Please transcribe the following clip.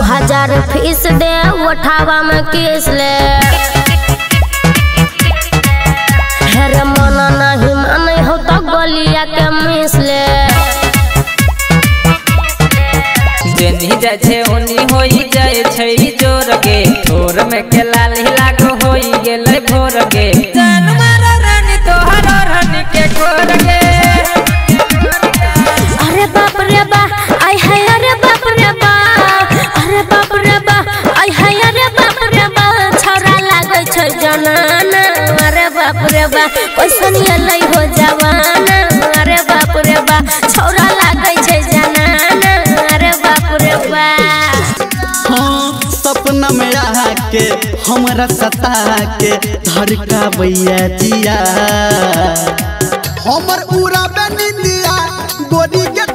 2000 fees दे उठावा में किस ले हेरे मन नहीं माने हो तो गलिया के मिस ले जेनी जाय छे ओनी होई जाय छै जोर के ठोर में के लाल लागो होई गेलै भोर के जान मारा रानी तोहर रानी के कोर के अरे बाप रे बा आई है अरे बाप रे बा अरे बाप रे बा आई है अरे बाप रे बा छौरा लागै छै जनाना अरे बाप रे बा कैसन एलै हो जवाना अरे बाप रे बा छौरा लागै छै जनाना अरे बाप रे बा हाँ सपना में आके हमरा सता के धड़का भैया जिया हमर उड़ा पे निंदिया गोरी के